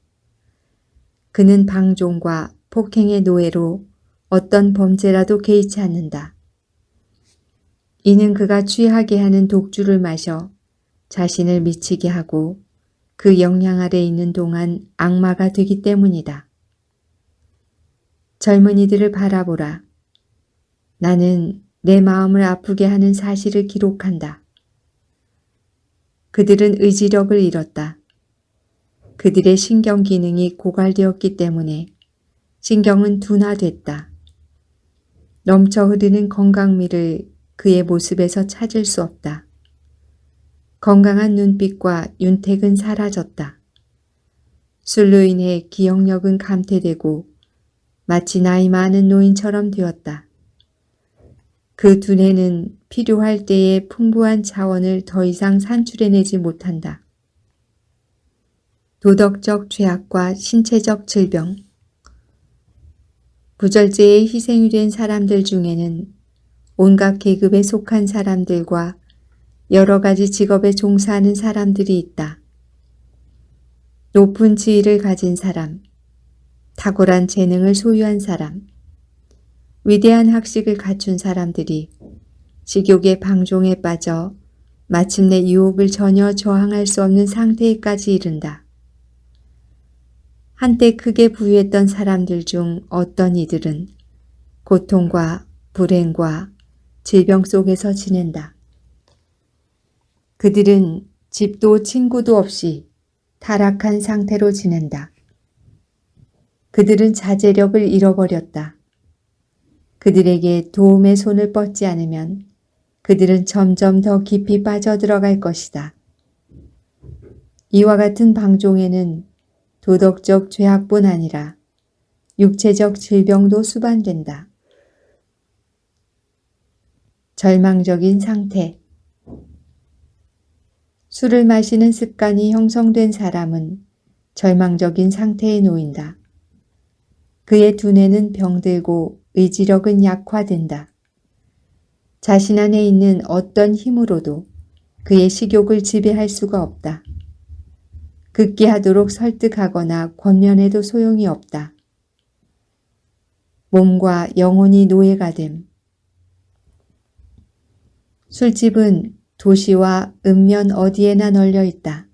그는 방종과 폭행의 노예로 어떤 범죄라도 개의치 않는다. 이는 그가 취하게 하는 독주를 마셔 자신을 미치게 하고 그 영향 아래 있는 동안 악마가 되기 때문이다. 젊은이들을 바라보라. 나는 내 마음을 아프게 하는 사실을 기록한다. 그들은 의지력을 잃었다. 그들의 신경 기능이 고갈되었기 때문에 신경은 둔화됐다. 넘쳐 흐르는 건강미를 그의 모습에서 찾을 수 없다. 건강한 눈빛과 윤택은 사라졌다. 술로 인해 기억력은 감퇴되고 마치 나이 많은 노인처럼 되었다. 그 두뇌는 필요할 때의 풍부한 자원을 더 이상 산출해내지 못한다. 도덕적 죄악과 신체적 질병. 부절제의 희생이 된 사람들 중에는 온갖 계급에 속한 사람들과 여러 가지 직업에 종사하는 사람들이 있다. 높은 지위를 가진 사람, 탁월한 재능을 소유한 사람, 위대한 학식을 갖춘 사람들이 식욕의 방종에 빠져 마침내 유혹을 전혀 저항할 수 없는 상태에까지 이른다. 한때 크게 부유했던 사람들 중 어떤 이들은 고통과 불행과 질병 속에서 지낸다. 그들은 집도 친구도 없이 타락한 상태로 지낸다. 그들은 자제력을 잃어버렸다. 그들에게 도움의 손을 뻗지 않으면 그들은 점점 더 깊이 빠져들어갈 것이다. 이와 같은 방종에는 도덕적 죄악뿐 아니라 육체적 질병도 수반된다. 절망적인 상태. 술을 마시는 습관이 형성된 사람은 절망적인 상태에 놓인다. 그의 두뇌는 병들고 의지력은 약화된다. 자신 안에 있는 어떤 힘으로도 그의 식욕을 지배할 수가 없다. 극기하도록 설득하거나 권면해도 소용이 없다. 몸과 영혼이 노예가 됨. 술집은 도시와 읍면 어디에나 널려 있다.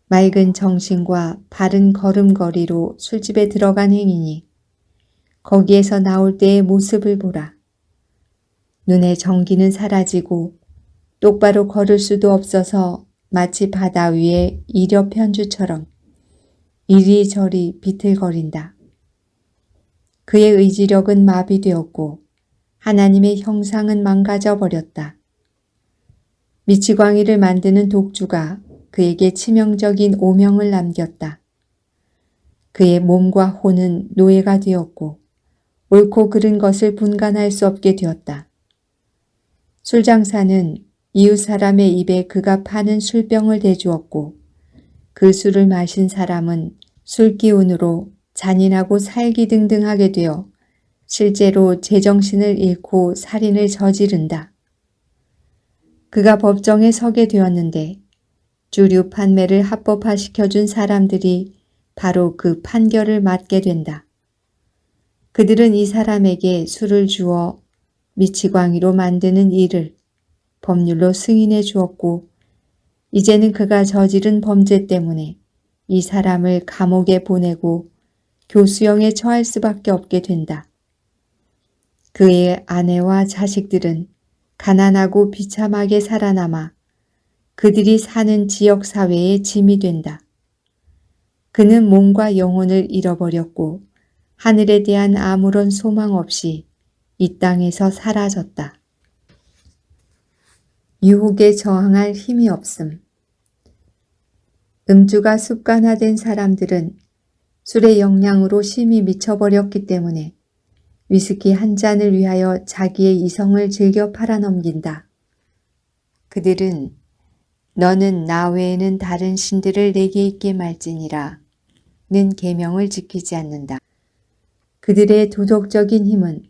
맑은 정신과 바른 걸음걸이로 술집에 들어간 행인이 거기에서 나올 때의 모습을 보라. 눈의 정기는 사라지고 똑바로 걸을 수도 없어서 마치 바다 위에 이력편주처럼 이리저리 비틀거린다. 그의 의지력은 마비되었고 하나님의 형상은 망가져 버렸다. 미치광이를 만드는 독주가 그에게 치명적인 오명을 남겼다. 그의 몸과 혼은 노예가 되었고 옳고 그른 것을 분간할 수 없게 되었다. 술장사는 이웃 사람의 입에 그가 파는 술병을 대주었고 그 술을 마신 사람은 술기운으로 잔인하고 살기등등하게 되어 실제로 제정신을 잃고 살인을 저지른다. 그가 법정에 서게 되었는데 주류 판매를 합법화시켜준 사람들이 바로 그 판결을 맡게 된다. 그들은 이 사람에게 술을 주어 미치광이로 만드는 일을 법률로 승인해 주었고 이제는 그가 저지른 범죄 때문에 이 사람을 감옥에 보내고 교수형에 처할 수밖에 없게 된다. 그의 아내와 자식들은 가난하고 비참하게 살아남아 그들이 사는 지역사회의 짐이 된다. 그는 몸과 영혼을 잃어버렸고 하늘에 대한 아무런 소망 없이 이 땅에서 사라졌다. 유혹에 저항할 힘이 없음. 음주가 습관화된 사람들은 술의 영향으로 심히 미쳐버렸기 때문에 위스키 한 잔을 위하여 자기의 이성을 즐겨 팔아넘긴다. 그들은 너는 나 외에는 다른 신들을 내게 있게 말지니라 는 계명을 지키지 않는다. 그들의 도덕적인 힘은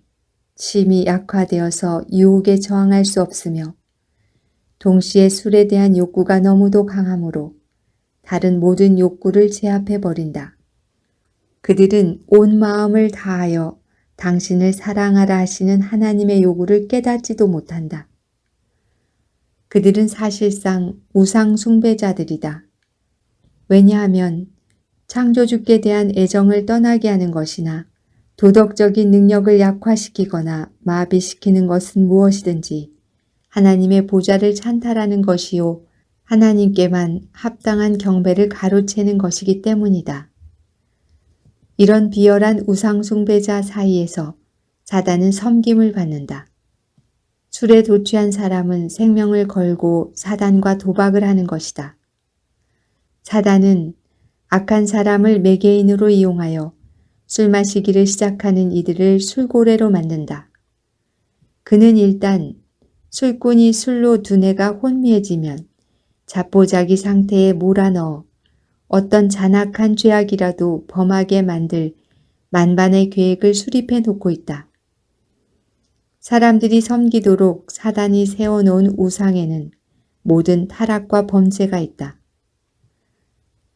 심히 약화되어서 유혹에 저항할 수 없으며 동시에 술에 대한 욕구가 너무도 강하므로 다른 모든 욕구를 제압해버린다. 그들은 온 마음을 다하여 당신을 사랑하라 하시는 하나님의 요구를 깨닫지도 못한다. 그들은 사실상 우상 숭배자들이다. 왜냐하면 창조주께 대한 애정을 떠나게 하는 것이나 도덕적인 능력을 약화시키거나 마비시키는 것은 무엇이든지 하나님의 보좌를 찬탈하는 것이요 하나님께만 합당한 경배를 가로채는 것이기 때문이다. 이런 비열한 우상 숭배자 사이에서 사단은 섬김을 받는다. 술에 도취한 사람은 생명을 걸고 사단과 도박을 하는 것이다. 사단은 악한 사람을 매개인으로 이용하여 술 마시기를 시작하는 이들을 술고래로 만든다. 그는 일단 술꾼이 술로 두뇌가 혼미해지면 자포자기 상태에 몰아넣어 어떤 잔악한 죄악이라도 범하게 만들 만반의 계획을 수립해 놓고 있다. 사람들이 섬기도록 사단이 세워놓은 우상에는 모든 타락과 범죄가 있다.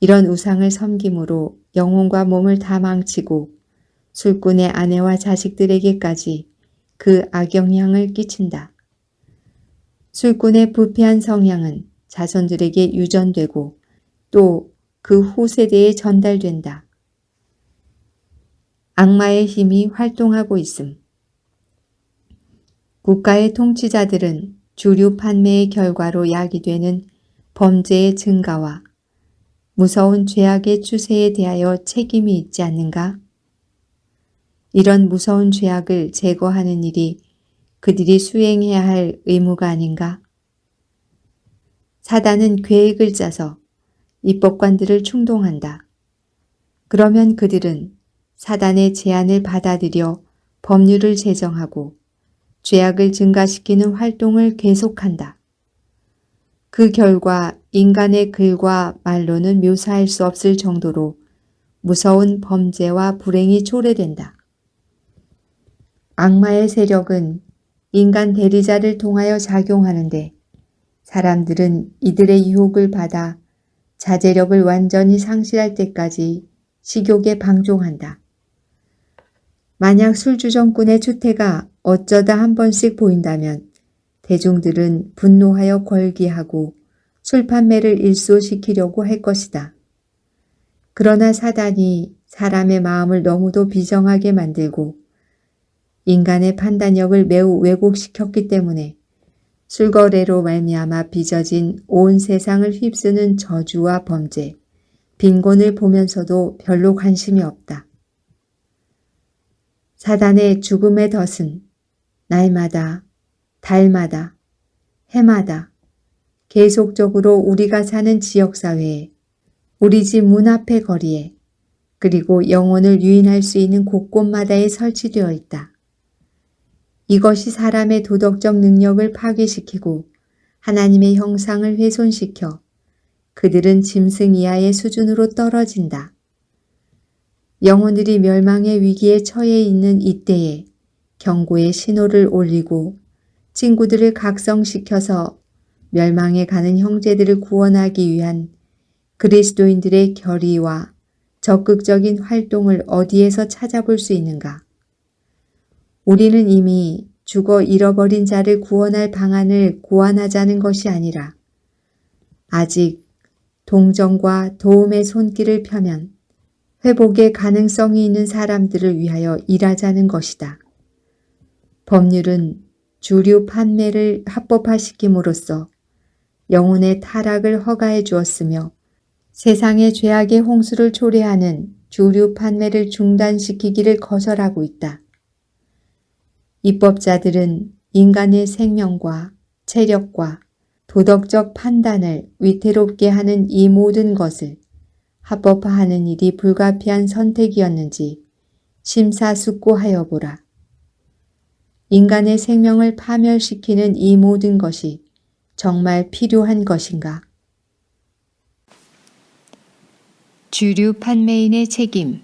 이런 우상을 섬김으로 영혼과 몸을 다 망치고 술꾼의 아내와 자식들에게까지 그 악영향을 끼친다. 술꾼의 부패한 성향은 자손들에게 유전되고 또 그 후세대에 전달된다. 악마의 힘이 활동하고 있음. 국가의 통치자들은 주류 판매의 결과로 야기되는 범죄의 증가와 무서운 죄악의 추세에 대하여 책임이 있지 않는가? 이런 무서운 죄악을 제거하는 일이 그들이 수행해야 할 의무가 아닌가? 사단은 계획을 짜서 입법관들을 충동한다. 그러면 그들은 사단의 제안을 받아들여 법률을 제정하고 죄악을 증가시키는 활동을 계속한다. 그 결과 인간의 글과 말로는 묘사할 수 없을 정도로 무서운 범죄와 불행이 초래된다. 악마의 세력은 인간 대리자를 통하여 작용하는데 사람들은 이들의 유혹을 받아 자제력을 완전히 상실할 때까지 식욕에 방종한다. 만약 술주정꾼의 추태가 어쩌다 한 번씩 보인다면 대중들은 분노하여 걸기하고 술 판매를 일소시키려고 할 것이다. 그러나 사단이 사람의 마음을 너무도 비정하게 만들고 인간의 판단력을 매우 왜곡시켰기 때문에 술거래로 말미암아 빚어진 온 세상을 휩쓰는 저주와 범죄, 빈곤을 보면서도 별로 관심이 없다. 사단의 죽음의 덫은 날마다, 달마다, 해마다 계속적으로 우리가 사는 지역사회에, 우리 집 문 앞의 거리에, 그리고 영혼을 유인할 수 있는 곳곳마다에 설치되어 있다. 이것이 사람의 도덕적 능력을 파괴시키고 하나님의 형상을 훼손시켜 그들은 짐승 이하의 수준으로 떨어진다. 영혼들이 멸망의 위기에 처해 있는 이때에 경고의 신호를 올리고 친구들을 각성시켜서 멸망에 가는 형제들을 구원하기 위한 그리스도인들의 결의와 적극적인 활동을 어디에서 찾아볼 수 있는가? 우리는 이미 죽어 잃어버린 자를 구원할 방안을 고안하자는 것이 아니라 아직 동정과 도움의 손길을 펴면 회복의 가능성이 있는 사람들을 위하여 일하자는 것이다. 법률은 주류 판매를 합법화시킴으로써 영혼의 타락을 허가해 주었으며 세상의 죄악의 홍수를 초래하는 주류 판매를 중단시키기를 거절하고 있다. 입법자들은 인간의 생명과 체력과 도덕적 판단을 위태롭게 하는 이 모든 것을 합법화하는 일이 불가피한 선택이었는지 심사숙고하여 보라. 인간의 생명을 파멸시키는 이 모든 것이 정말 필요한 것인가? 주류 판매인의 책임.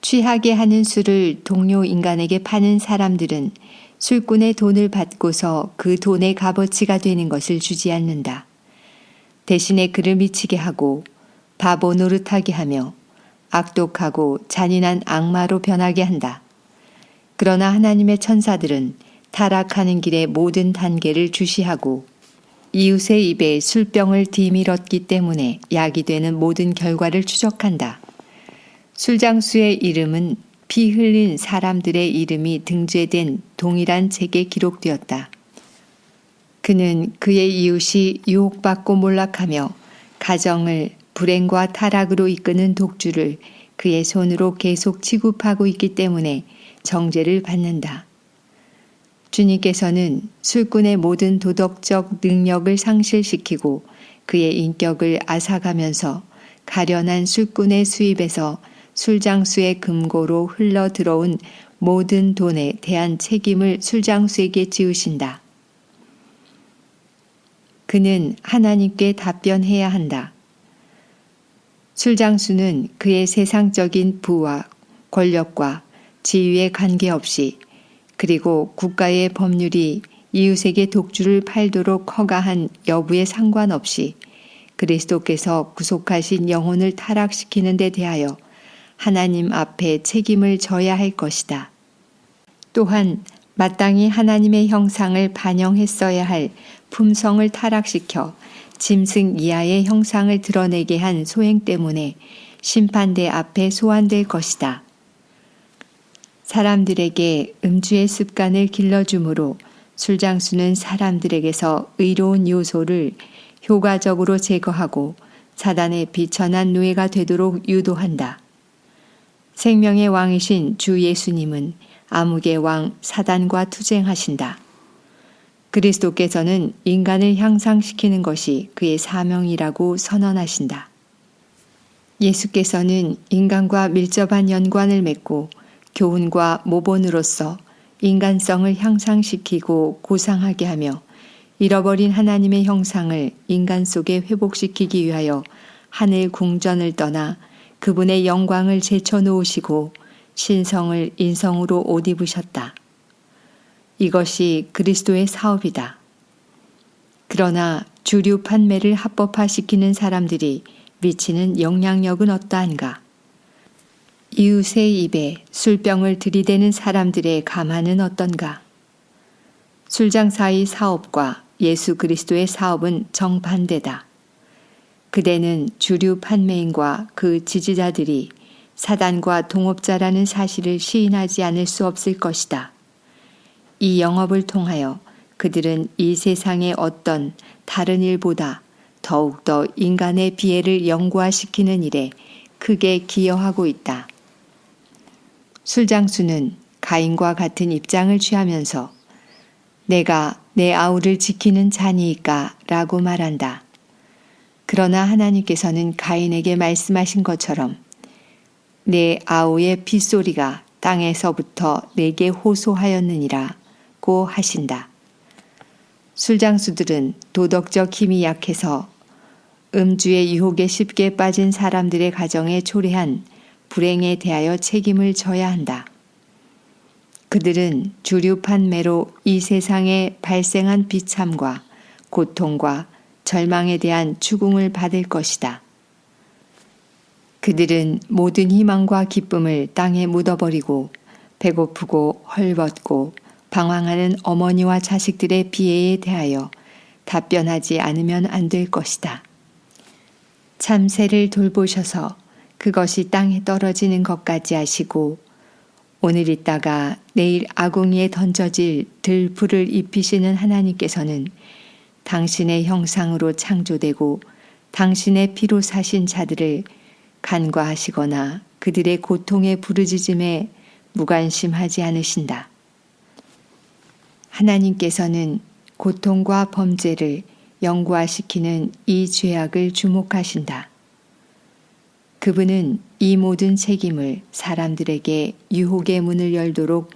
취하게 하는 술을 동료 인간에게 파는 사람들은 술꾼의 돈을 받고서 그 돈의 값어치가 되는 것을 주지 않는다. 대신에 그를 미치게 하고 바보 노릇하게 하며 악독하고 잔인한 악마로 변하게 한다. 그러나 하나님의 천사들은 타락하는 길의 모든 단계를 주시하고 이웃의 입에 술병을 디밀었기 때문에 약이 되는 모든 결과를 추적한다. 술장수의 이름은 피 흘린 사람들의 이름이 등재된 동일한 책에 기록되었다. 그는 그의 이웃이 유혹받고 몰락하며 가정을 불행과 타락으로 이끄는 독주를 그의 손으로 계속 취급하고 있기 때문에 정죄를 받는다. 주님께서는 술꾼의 모든 도덕적 능력을 상실시키고 그의 인격을 앗아가면서 가련한 술꾼의 수입에서 술장수의 금고로 흘러 들어온 모든 돈에 대한 책임을 술장수에게 지우신다. 그는 하나님께 답변해야 한다. 술장수는 그의 세상적인 부와 권력과 지위에 관계없이 그리고 국가의 법률이 이웃에게 독주를 팔도록 허가한 여부에 상관없이 그리스도께서 구속하신 영혼을 타락시키는 데 대하여 하나님 앞에 책임을 져야 할 것이다. 또한 마땅히 하나님의 형상을 반영했어야 할 품성을 타락시켜 짐승 이하의 형상을 드러내게 한 소행 때문에 심판대 앞에 소환될 것이다. 사람들에게 음주의 습관을 길러주므로 술장수는 사람들에게서 의로운 요소를 효과적으로 제거하고 사단의 비천한 노예가 되도록 유도한다. 생명의 왕이신 주 예수님은 암흑의 왕 사단과 투쟁하신다. 그리스도께서는 인간을 향상시키는 것이 그의 사명이라고 선언하신다. 예수께서는 인간과 밀접한 연관을 맺고 교훈과 모본으로서 인간성을 향상시키고 고상하게 하며 잃어버린 하나님의 형상을 인간 속에 회복시키기 위하여 하늘 궁전을 떠나 그분의 영광을 제쳐놓으시고 신성을 인성으로 옷 입으셨다. 이것이 그리스도의 사업이다. 그러나 주류 판매를 합법화시키는 사람들이 미치는 영향력은 어떠한가? 이웃의 입에 술병을 들이대는 사람들의 감화는 어떤가? 술장사의 사업과 예수 그리스도의 사업은 정반대다. 그대는 주류 판매인과 그 지지자들이 사단과 동업자라는 사실을 시인하지 않을 수 없을 것이다. 이 영업을 통하여 그들은 이 세상의 어떤 다른 일보다 더욱더 인간의 비애를 영구화시키는 일에 크게 기여하고 있다. 술장수는 가인과 같은 입장을 취하면서 내가 내 아우를 지키는 자니이까 라고 말한다. 그러나 하나님께서는 가인에게 말씀하신 것처럼 내 아우의 빗소리가 땅에서부터 내게 호소하였느니라고 하신다. 술장수들은 도덕적 힘이 약해서 음주의 유혹에 쉽게 빠진 사람들의 가정에 초래한 불행에 대하여 책임을 져야 한다. 그들은 주류 판매로 이 세상에 발생한 비참과 고통과 절망에 대한 추궁을 받을 것이다. 그들은 모든 희망과 기쁨을 땅에 묻어버리고 배고프고 헐벗고 방황하는 어머니와 자식들의 비애에 대하여 답변하지 않으면 안 될 것이다. 참새를 돌보셔서 그것이 땅에 떨어지는 것까지 하시고 오늘 있다가 내일 아궁이에 던져질 들불을 입히시는 하나님께서는 당신의 형상으로 창조되고 당신의 피로 사신 자들을 간과하시거나 그들의 고통의 부르짖음에 무관심하지 않으신다. 하나님께서는 고통과 범죄를 영구화시키는 이 죄악을 주목하신다. 그분은 이 모든 책임을 사람들에게 유혹의 문을 열도록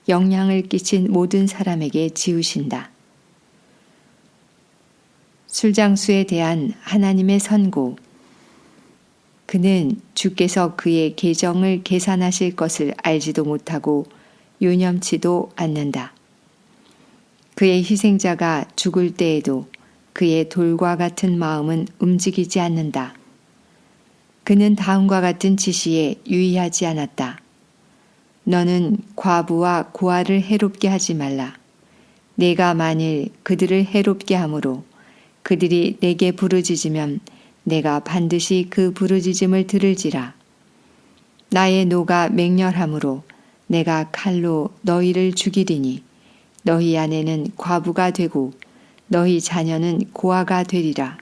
영향을 끼친 모든 사람에게 지우신다. 술장수에 대한 하나님의 선고. 그는 주께서 그의 계정을 계산하실 것을 알지도 못하고 유념치도 않는다. 그의 희생자가 죽을 때에도 그의 돌과 같은 마음은 움직이지 않는다. 그는 다음과 같은 지시에 유의하지 않았다. 너는 과부와 고아를 해롭게 하지 말라. 내가 만일 그들을 해롭게 함으로 그들이 내게 부르짖으면 내가 반드시 그 부르짖음을 들을지라. 나의 노가 맹렬함으로 내가 칼로 너희를 죽이리니 너희 아내는 과부가 되고 너희 자녀는 고아가 되리라.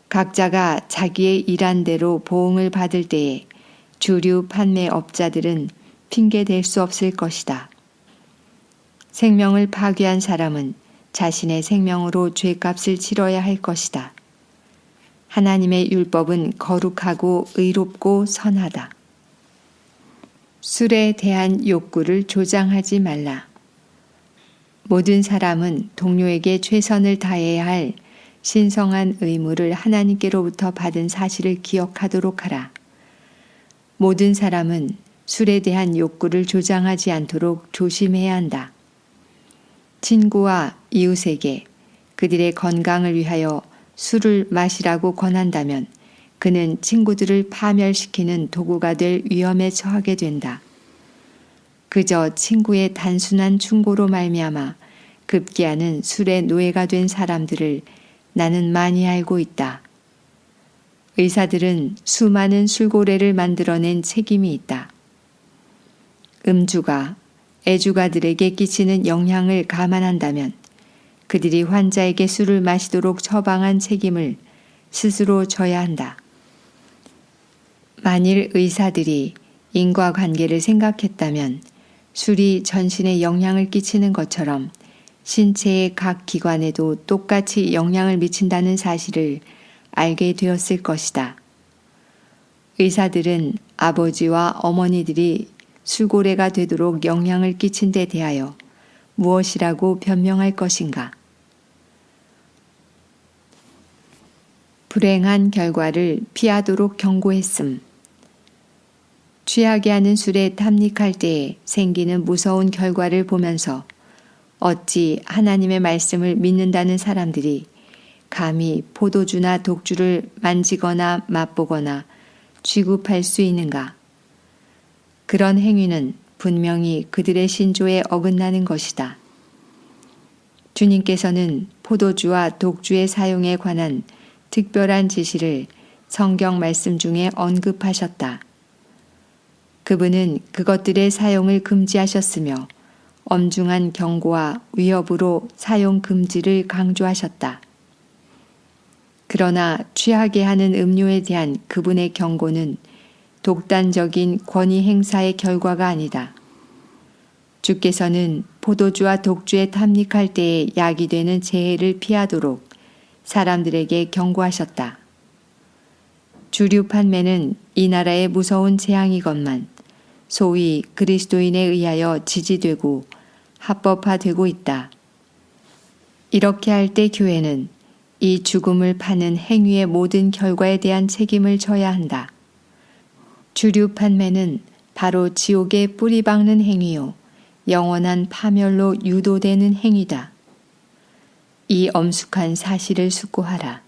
각자가 자기의 일한 대로 보응을 받을 때에 주류 판매업자들은 핑계댈 수 없을 것이다. 생명을 파괴한 사람은 자신의 생명으로 죗값을 치러야 할 것이다. 하나님의 율법은 거룩하고 의롭고 선하다. 술에 대한 욕구를 조장하지 말라. 모든 사람은 동료에게 최선을 다해야 할 신성한 의무를 하나님께로부터 받은 사실을 기억하도록 하라. 모든 사람은 술에 대한 욕구를 조장하지 않도록 조심해야 한다. 친구와 이웃에게 그들의 건강을 위하여 술을 마시라고 권한다면 그는 친구들을 파멸시키는 도구가 될 위험에 처하게 된다. 그저 친구의 단순한 충고로 말미암아 급기야는 술의 노예가 된 사람들을 나는 많이 알고 있다. 의사들은 수많은 술고래를 만들어낸 책임이 있다. 음주가 애주가들에게 끼치는 영향을 감안한다면 그들이 환자에게 술을 마시도록 처방한 책임을 스스로 져야 한다. 만일 의사들이 인과관계를 생각했다면 술이 전신에 영향을 끼치는 것처럼 신체의 각 기관에도 똑같이 영향을 미친다는 사실을 알게 되었을 것이다. 의사들은 아버지와 어머니들이 술고래가 되도록 영향을 끼친 데 대하여 무엇이라고 변명할 것인가? 불행한 결과를 피하도록 경고했음. 취하게 하는 술에 탐닉할 때에 생기는 무서운 결과를 보면서 어찌 하나님의 말씀을 믿는다는 사람들이 감히 포도주나 독주를 만지거나 맛보거나 취급할 수 있는가? 그런 행위는 분명히 그들의 신조에 어긋나는 것이다. 주님께서는 포도주와 독주의 사용에 관한 특별한 지시를 성경 말씀 중에 언급하셨다. 그분은 그것들의 사용을 금지하셨으며 엄중한 경고와 위협으로 사용 금지를 강조하셨다. 그러나 취하게 하는 음료에 대한 그분의 경고는 독단적인 권위 행사의 결과가 아니다. 주께서는 포도주와 독주에 탐닉할 때에 약이 되는 재해를 피하도록 사람들에게 경고하셨다. 주류 판매는 이 나라의 무서운 재앙이건만 소위 그리스도인에 의하여 지지되고 합법화되고 있다. 이렇게 할 때 교회는 이 죽음을 파는 행위의 모든 결과에 대한 책임을 져야 한다. 주류 판매는 바로 지옥에 뿌리 박는 행위요, 영원한 파멸로 유도되는 행위다. 이 엄숙한 사실을 숙고하라.